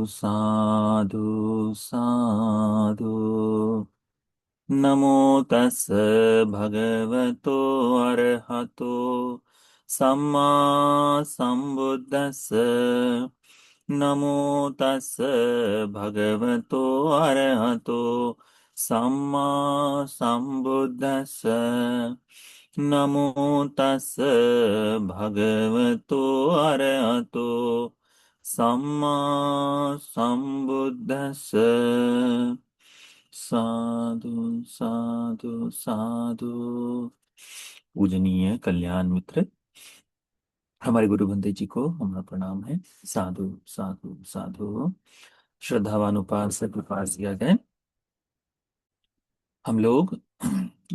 साधु साधु। नमो तस् भगवतो अरहतो सम्मा संबुद्दस्स। नमो तस् भगवतो अरहतो सम्मा संबुद्दस्स। नमो तस् भगवतो अरहतो सम्मा संबुद्दस्स। साधु साधु साधु। पूजनीय कल्याण मित्र, हमारे गुरु बंदे जी को हमारा प्रणाम है। साधु साधु साधु। श्रद्धावान उपासक उपासिकागण, हम लोग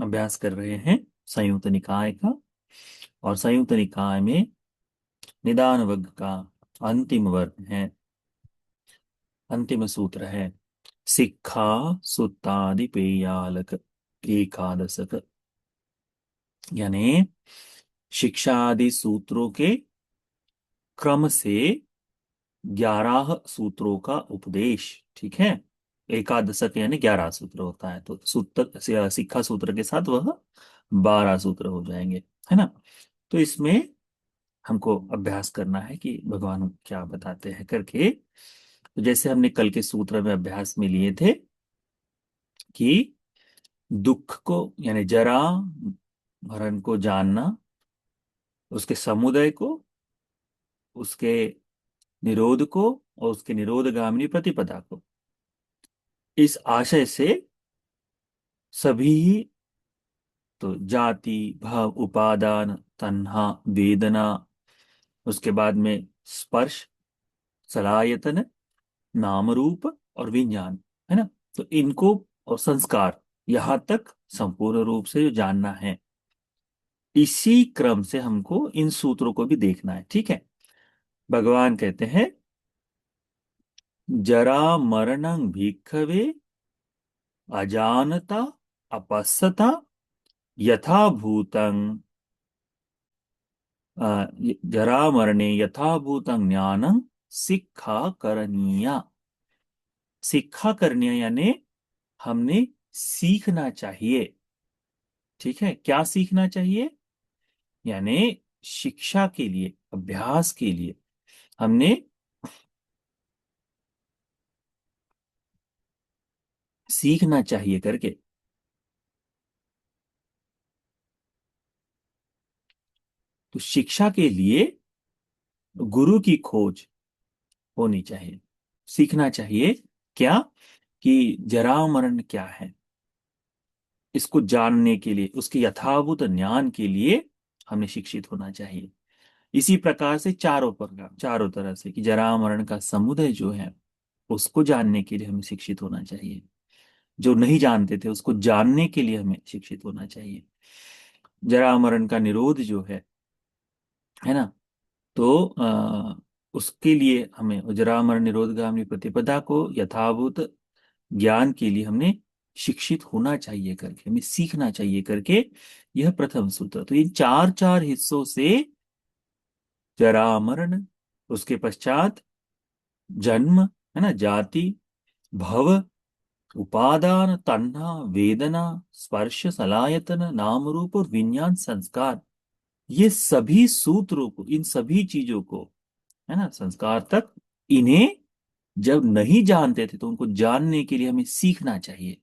अभ्यास कर रहे हैं संयुक्त निकाय का। और संयुक्त निकाय में निदान वर्ग का अंतिम वर्ग है, अंतिम सूत्र है सिक्खा सुत्तादि पेयालक एकादशक। यानी शिक्षा आदि सूत्रों के क्रम से 11 सूत्रों का उपदेश। ठीक है, एकादशक यानी 11 सूत्र होता है, तो सूत्र शिक्षा सूत्र के साथ वह 12 सूत्र हो जाएंगे, है ना। तो इसमें हमको अभ्यास करना है कि भगवान क्या बताते हैं करके। तो जैसे हमने कल के सूत्र में अभ्यास में लिए थे कि दुख को यानी जरा मरण को जानना, उसके समुदय को, उसके निरोध को और उसके निरोधगामिनी प्रतिपदा को, इस आशय से सभी, तो जाति भाव उपादान तन्हा वेदना, उसके बाद में स्पर्श सलायतन नाम रूप और विज्ञान, है ना। तो इनको और संस्कार, यहां तक संपूर्ण रूप से जो जानना है, इसी क्रम से हमको इन सूत्रों को भी देखना है। ठीक है, भगवान कहते हैं जरा मरणं भिक्खवे अजानता अपस्सता यथा भूतं। जरा मरणे यथा भूतं ज्ञानं शिक्षा करणीया। शिक्षा करनी यानी हमने सीखना चाहिए। ठीक है, क्या सीखना चाहिए? यानी शिक्षा के लिए, अभ्यास के लिए हमने सीखना चाहिए करके। तो शिक्षा के लिए गुरु की खोज होनी चाहिए, सीखना चाहिए। क्या? कि जरा मरण क्या है, इसको जानने के लिए, उसके यथाभूत ज्ञान के लिए हमें शिक्षित होना चाहिए। इसी प्रकार से चारों तरह से कि जरा मरण का समुदय जो है, उसको जानने के लिए हमें शिक्षित होना चाहिए। जो नहीं जानते थे उसको जानने के लिए हमें शिक्षित होना चाहिए। जरा मरण का निरोध जो है ना, तो उसके लिए हमें जरा मरण निरोधगामिनी प्रतिपदा को यथाभूत ज्ञान के लिए हमने शिक्षित होना चाहिए करके, हमें सीखना चाहिए करके। यह प्रथम सूत्र। तो इन चार चार हिस्सों से जरा मरण, उसके पश्चात जन्म, है ना, जाति भव उपादान तन्हा वेदना स्पर्श सलायतन नाम रूप और विज्ञान संस्कार, ये सभी सूत्रों को, इन सभी चीजों को, है ना, संस्कार तक, इन्हें जब नहीं जानते थे तो उनको जानने के लिए हमें सीखना चाहिए,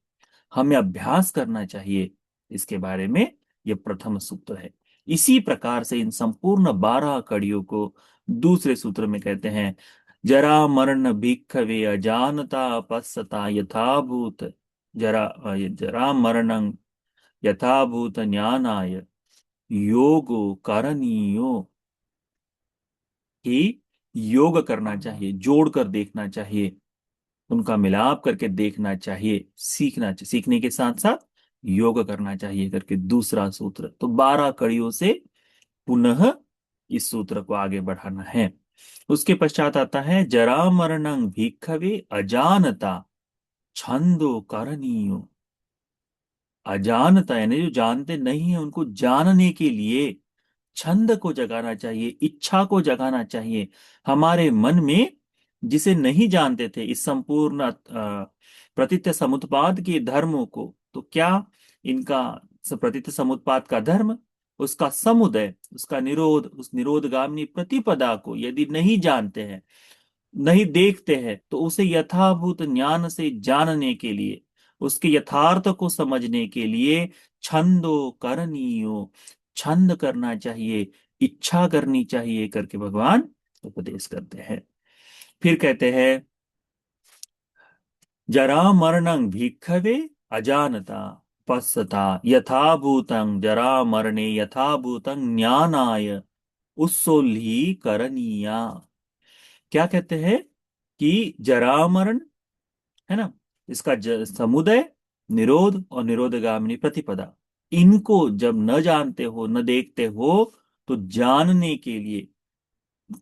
हमें अभ्यास करना चाहिए इसके बारे में। यह प्रथम सूत्र है। इसी प्रकार से इन संपूर्ण 12 कड़ियों को दूसरे सूत्र में कहते हैं जरा मरण भिक्खवे अजानता पස්සता यथाभूत। जरा जरा मरणं यथाभूत ज्ञानाय योगो करणीयो। कि योग करना चाहिए, जोड़कर देखना चाहिए, उनका मिलाप करके देखना चाहिए, सीखने के साथ साथ योग करना चाहिए करके दूसरा सूत्र। तो 12 कड़ियों से पुनः इस सूत्र को आगे बढ़ाना है। उसके पश्चात आता है जरा मरणं भिक्खवे अजानता छंदो करणीयो। अजानता यानी जो जानते नहीं है उनको जानने के लिए छंद को जगाना चाहिए, इच्छा को जगाना चाहिए। हमारे मन में जिसे नहीं जानते थे इस संपूर्ण प्रतीत समुत्पाद के धर्मों को, तो क्या इनका प्रतीत समुत्पाद का धर्म, उसका समुदय, उसका निरोध, उस निरोधगामिनी प्रतिपदा को यदि नहीं जानते हैं, नहीं देखते हैं, तो उसे यथाभूत ज्ञान से जानने के लिए, उसके यथार्थ को समझने के लिए छंदो करणीयो, छंद करना चाहिए, इच्छा करनी चाहिए करके भगवान उपदेश करते हैं। फिर कहते हैं जरा मरणं भिक्खवे अजानता पश्यता यथा भूतं जरा मरणे यथा भूतं ज्ञानाय उत्सोल्ली करणीया। क्या कहते हैं कि जरा मरण है ना, इसका समुदय, निरोध और निरोधगामिनी प्रतिपदा, इनको जब न जानते हो, न देखते हो, तो जानने के लिए,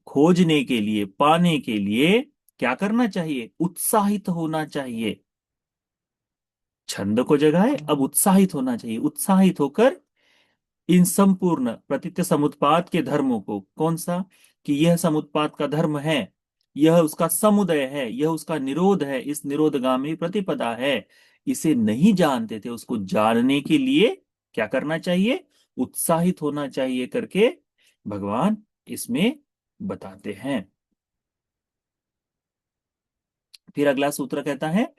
खोजने के लिए, पाने के लिए क्या करना चाहिए? उत्साहित होना चाहिए। छंद को जगाए, अब उत्साहित होना चाहिए, उत्साहित होकर इन संपूर्ण प्रतीत समुत्पाद के धर्मों को, कौन सा, कि यह समुत्पाद का धर्म है, यह उसका समुदय है, यह उसका निरोध है, इस निरोधगामी प्रतिपदा है, इसे नहीं जानते थे, उसको जानने के लिए क्या करना चाहिए? उत्साहित होना चाहिए करके भगवान इसमें बताते हैं। फिर अगला सूत्र कहता है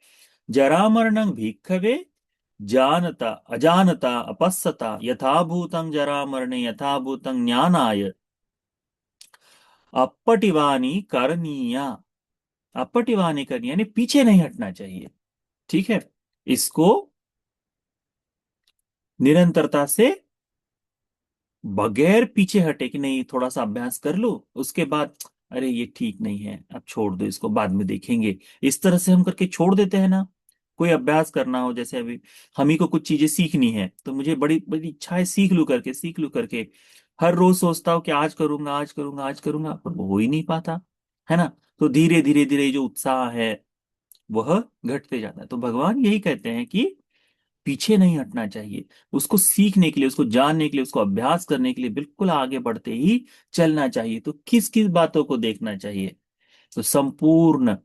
जरा मरणं भिक्खवे जानता अजानता अपस्सता यथाभूतं जरा मरणे यथाभूतं ज्ञानाय अपटिवानी करणीया। अपटिवानी करनी यानी पीछे नहीं हटना चाहिए। ठीक है, इसको निरंतरता से, बगैर पीछे हटे कि नहीं थोड़ा सा अभ्यास कर लो उसके बाद अरे ये ठीक नहीं है, अब छोड़ दो इसको, बाद में देखेंगे, इस तरह से हम करके छोड़ देते हैं ना। कोई अभ्यास करना हो, जैसे अभी हम ही को कुछ चीजें सीखनी है, तो मुझे बड़ी बड़ी इच्छा है सीख लूं करके, सीख लूं करके, हर रोज सोचता हूँ कि आज करूंगा, आज करूंगा, आज करूंगा, पर वो हो ही नहीं पाता, है ना। तो धीरे धीरे धीरे जो उत्साह है वह घटते जाता है। तो भगवान यही कहते हैं कि पीछे नहीं हटना चाहिए, उसको सीखने के लिए, उसको जानने के लिए, उसको अभ्यास करने के लिए बिल्कुल आगे बढ़ते ही चलना चाहिए। तो किस किस बातों को देखना चाहिए? तो संपूर्ण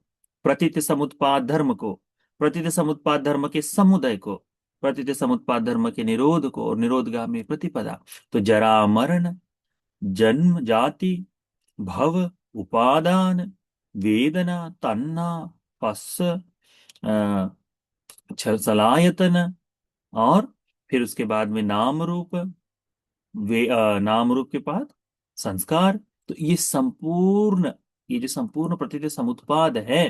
प्रतीत समुत्पाद धर्म को, प्रतीत समुत्पाद धर्म के समुदय को, प्रतीत समुत्पाद धर्म के निरोध को और निरोधगामी प्रतिपदा। तो जरा मरण, जन्म जाति, भव, उपादान, वेदना, तन्ना, पस्स, सलायतन, और फिर उसके बाद में नाम रूप, नाम रूप के बाद संस्कार। तो ये संपूर्ण, ये जो संपूर्ण प्रतीत समुत्पाद है,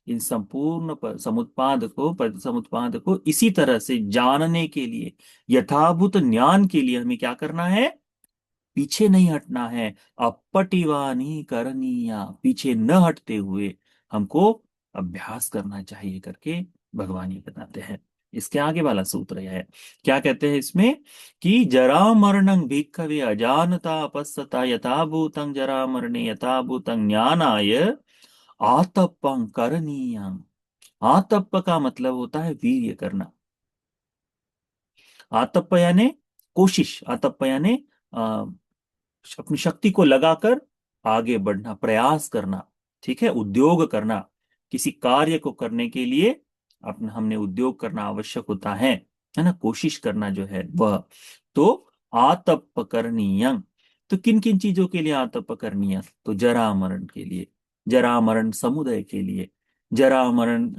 इन संपूर्ण समुत्पाद को, प्रतीत समुत्पाद को इसी तरह से जानने के लिए, यथाभूत ज्ञान के लिए हमें क्या करना है? पीछे नहीं हटना है। अपटिवानी करणीया, पीछे न हटते हुए हमको अभ्यास करना चाहिए करके भगवान ये बताते हैं। इसके आगे वाला सूत्र यह है, क्या कहते हैं इसमें, कि जरा मरणं भिक्खवे अजानता अपस्सता यथा भूतं जरा मरणे यथा भूतं ज्ञानाय आतपं करणीयं। आतप का मतलब होता है वीर्य करना। आतप यानी कोशिश, आतप यानी अपनी शक्ति को लगाकर आगे बढ़ना, प्रयास करना। ठीक है, उद्योग करना, किसी कार्य को करने के लिए अपना हमने उद्योग करना आवश्यक होता है ना, कोशिश करना जो है वह। तो आतप करणीयं, तो किन किन चीजों के लिए आतप करणीय? तो जरा मरण के लिए, जरा मरण समुदय के लिए, जरा मरण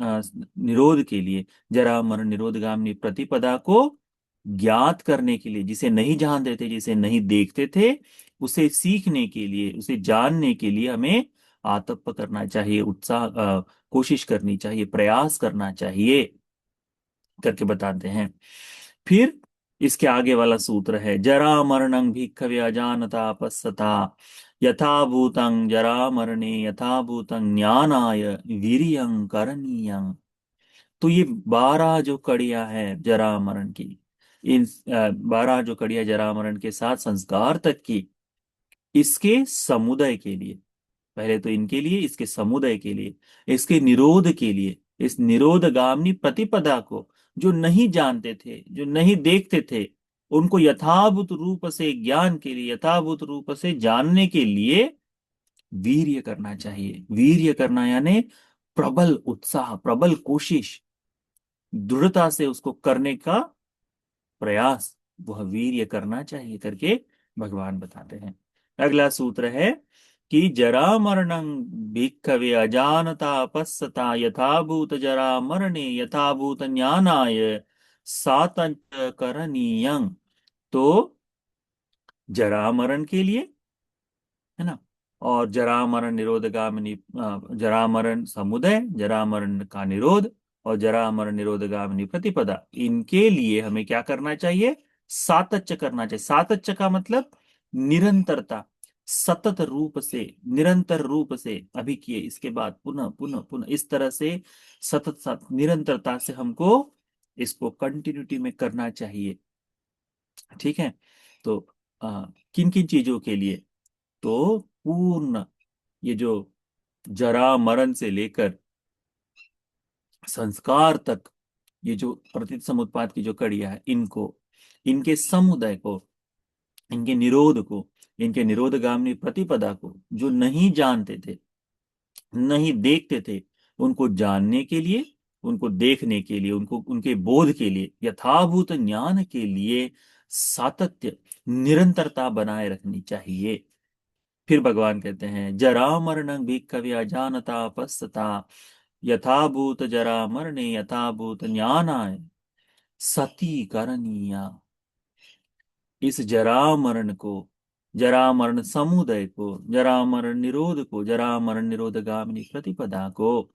निरोध के लिए, जरा मरण निरोधगामिनी प्रतिपदा को ज्ञात करने के लिए, जिसे नहीं जानते थे, जिसे नहीं देखते थे, उसे सीखने के लिए, उसे जानने के लिए हमें आतप करना चाहिए, उत्साह कोशिश करनी चाहिए, प्रयास करना चाहिए करके बताते हैं। फिर इसके आगे वाला सूत्र है जरा मरणं भिक्खवे अजानता पश्यता यथा भूतं जरा मरणे यथा भूतं ज्ञानाय वीर्यं करणीयं। तो ये 12 जो कड़ियां हैं जरा मरण की, इन 12 जो कड़ियां जरा मरण के साथ संस्कार तक की, इसके समुदय के लिए, पहले तो इनके लिए, इसके समुदय के लिए, इसके निरोध के लिए, इस निरोधगामिनी प्रतिपदा को जो नहीं जानते थे, जो नहीं देखते थे, उनको यथाभूत रूप से ज्ञान के लिए, यथाभूत रूप से जानने के लिए वीर्य करना चाहिए। वीर्य करना यानी प्रबल उत्साह, प्रबल कोशिश, दृढ़ता से उसको करने का प्रयास, वह वीर्य करना चाहिए करके भगवान बताते हैं। अगला सूत्र है कि जरा मरणं भिक्खवे अजानता पश्यता यथाभूत जरा मरणे यथाभूत ज्ञानाय सातंच करणीयं। तो जरा मरण के लिए, है ना, और जरा मरण निरोधगामिनी, जरा मरण समुदय, जरा मरण का निरोध और जरा मरण निरोधगामिनी प्रतिपदा, इनके लिए हमें क्या करना चाहिए? सातत्य करना चाहिए। सातत्य का मतलब निरंतरता, सतत रूप से, निरंतर रूप से, अभी किए इसके बाद पुनः पुनः पुनः, इस तरह से सतत सतत निरंतरता से हमको इसको कंटिन्यूटी में करना चाहिए। ठीक है। तो किन किन चीजों के लिए? तो पूर्ण, ये जो जरा मरण से लेकर संस्कार तक, ये जो प्रतीत समुत्पाद की जो कड़ियां है, इनको, इनके समुदय को, इनके निरोध को, इनके निरोधगामिनी प्रतिपदा को जो नहीं जानते थे, नहीं देखते थे, उनको जानने के लिए, उनको देखने के लिए, उनको उनके बोध के लिए, यथाभूत ज्ञान के लिए सातत्य, निरंतरता बनाए रखनी चाहिए। फिर भगवान कहते हैं जरा मरणं भिक्खवे अजानता पश्यता यथाभूत जरा मरणे यथाभूत ज्ञानाय सती करणीया। इस जरा मरण को, जरा मरण समुदय को, जरा मरण निरोध को, जरा मरण निरोधगामिनी प्रतिपदा को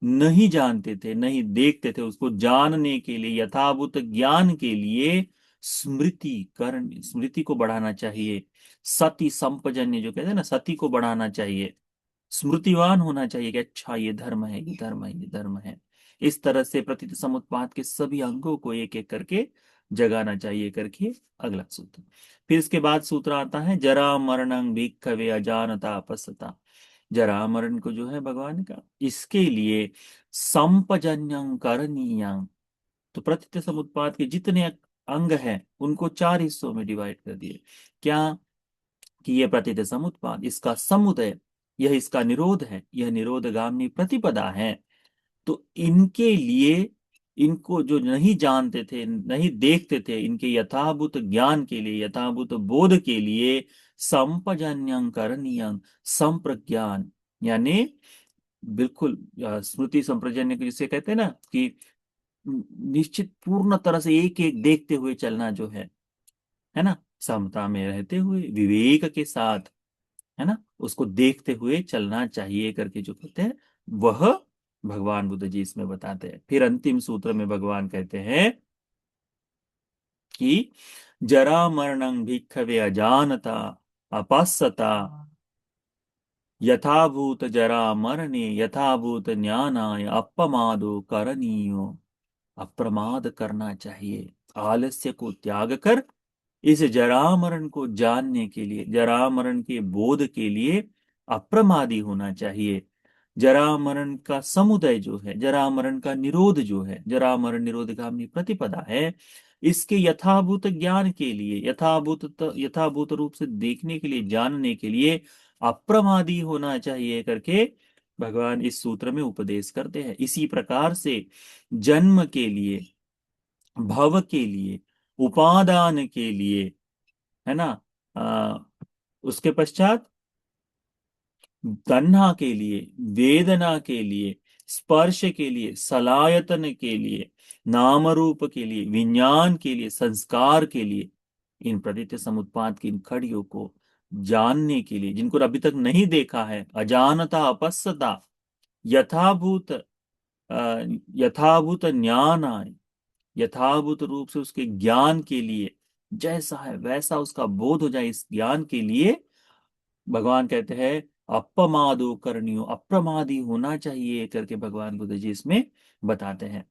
नहीं जानते थे, नहीं देखते थे, उसको जानने के लिए, यथाभूत ज्ञान के लिए स्मृति करण, स्मृति को बढ़ाना चाहिए। सती संपजन्य जो कहते हैं ना, सती को बढ़ाना चाहिए, स्मृतिवान होना चाहिए कि अच्छा ये धर्म है, ये धर्म है, ये धर्म है। इस तरह से प्रतीत समुत्पाद के सभी अंगों को एक एक करके जगाना चाहिए करके अगला सूत्र। फिर इसके बाद सूत्र आता है जरा मरणं भिक्खवे अजानता पश्यता। जरा मरण को जो है भगवान का, इसके लिए संपजन्यं करणीयं। तो प्रतीत समुत्पाद के जितने अंग हैं उनको चार हिस्सों में डिवाइड कर दिए। क्या? कि यह प्रतीत समुत्पाद, इसका समुदय, यह इसका निरोध है, यह निरोधगामिनी प्रतिपदा है। तो इनके लिए, इनको जो नहीं जानते थे, नहीं देखते थे, इनके यथाभूत ज्ञान के लिए, यथाभूत बोध के लिए संपजन्यं करणीयं, संप्रज्ञान यानी बिल्कुल स्मृति संप्रजन्य को जिसे कहते हैं ना कि निश्चित पूर्ण तरह से एक एक देखते हुए चलना जो है ना, समता में रहते हुए विवेक के साथ, है ना, उसको देखते हुए चलना चाहिए करके जो कहते हैं, वह भगवान बुद्ध जी इसमें बताते हैं। फिर अंतिम सूत्र में भगवान कहते हैं कि जरा मरणं भिक्खवे अजानता अपश्यता यथाभूत जरा मरणे यथाभूत ज्ञानाय अपमादो करणीयो। अप्रमाद करना चाहिए, आलस्य को त्याग कर इस जरा मरण को जानने के लिए, जरा मरण के बोध के लिए अप्रमादी होना चाहिए। जरा मरण का समुदय जो है, जरा मरण का निरोध जो है, जरा मरण निरोधगामिनी प्रतिपदा है, इसके यथाभूत ज्ञान के लिए, यथाभूत रूप से देखने के लिए, जानने के लिए अप्रमादी होना चाहिए करके भगवान इस सूत्र में उपदेश करते हैं। इसी प्रकार से जन्म के लिए, भव के लिए, उपादान के लिए, है ना, आ, उसके पश्चात तन्हा के लिए, वेदना के लिए, स्पर्श के लिए, सलायतन के लिए, नाम रूप के लिए, विज्ञान के लिए, संस्कार के लिए, इन प्रतीत समुत्पाद की इन खड़ियों को जानने के लिए, जिनको अभी तक नहीं देखा है, अजानता अपस्यता यथाभूत यथाभूत ज्ञान आए, यथाभूत रूप से उसके ज्ञान के लिए, जैसा है वैसा उसका बोध हो जाए, इस ज्ञान के लिए भगवान कहते हैं अपमादो करणीयो, अप्रमादी होना चाहिए करके भगवान बुद्ध जी इसमें बताते हैं।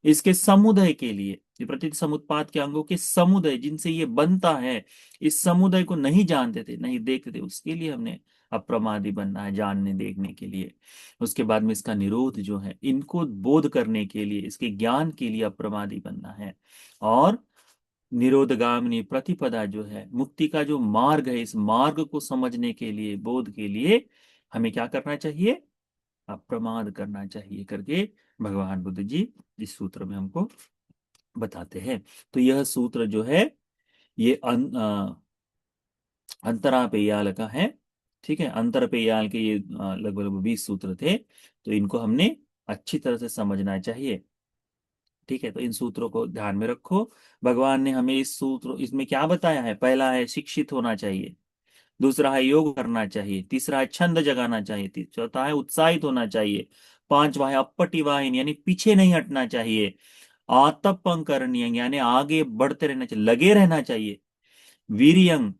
इसके समुदय के लिए, ये प्रतीत समुत्पाद के अंगों के समुदय जिनसे ये बनता है, इस समुदय को नहीं जानते थे, नहीं देखते थे, उसके लिए हमने अप्रमादी बनना है, जानने देखने के लिए। उसके बाद में इसका निरोध जो है, इनको बोध करने के लिए, इसके ज्ञान के लिए अप्रमादी बनना है। और निरोधगामिनी प्रतिपदा जो है, मुक्ति का जो मार्ग है, इस मार्ग को समझने के लिए, बोध के लिए हमें क्या करना चाहिए? अप्रमाद करना चाहिए करके भगवान बुद्ध जी इस सूत्र में हमको बताते हैं। तो यह सूत्र जो है ये अंतरापेयाल का है। ठीक है, अंतरपेयाल के ये लगभग 20 सूत्र थे। तो इनको हमने अच्छी तरह से समझना चाहिए। ठीक है, तो इन सूत्रों को ध्यान में रखो। भगवान ने हमें इस सूत्र इसमें क्या बताया है? पहला है शिक्षित होना चाहिए, दूसरा है योग करना चाहिए, तीसरा है छंद जगाना चाहिए, चौथा है उत्साहित होना चाहिए, पांचवा है अपटिवाहिन यानी पीछे नहीं हटना चाहिए, आतपं करणीय यानी आगे बढ़ते रहना चाहिए, लगे रहना चाहिए, वीर्यं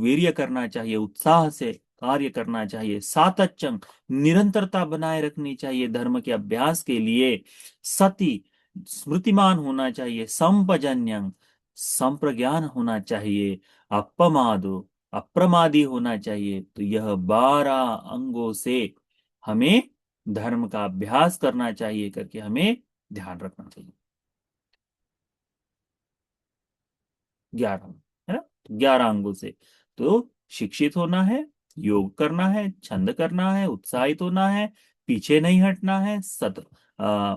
वीर्य करना चाहिए, उत्साह से कार्य करना चाहिए, सातत्यं निरंतरता बनाए रखनी चाहिए धर्म के अभ्यास के लिए, सति स्मृतिमान होना चाहिए, संपजन्यं संप्रज्ञान होना चाहिए, अपमादो अप्रमादी होना चाहिए। तो यह 12 अंगों से हमें धर्म का अभ्यास करना चाहिए करके हमें ध्यान रखना चाहिए। 11, है ना? 11 अंगों से तो शिक्षित होना है, योग करना है, छंद करना है, उत्साहित होना है, पीछे नहीं हटना है, आ,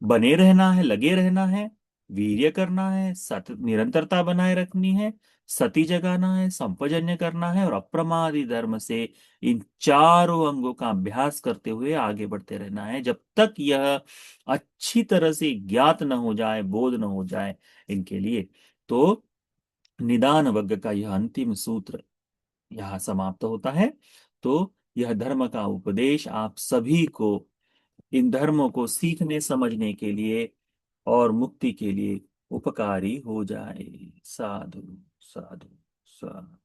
बने रहना है, लगे रहना है, वीर्य करना है, सत निरंतरता बनाए रखनी है, सती जगाना है, संपजन्य करना है और अप्रमादी धर्म से इन चारों अंगों का अभ्यास करते हुए आगे बढ़ते रहना है जब तक यह अच्छी तरह से ज्ञात न हो जाए, बोध न हो जाए इनके लिए। तो निदान वर्ग का यह अंतिम सूत्र यहाँ समाप्त होता है। तो यह धर्म का उपदेश आप सभी को इन धर्मों को सीखने समझने के लिए और मुक्ति के लिए उपकारी हो जाए। साधु साधु साधु।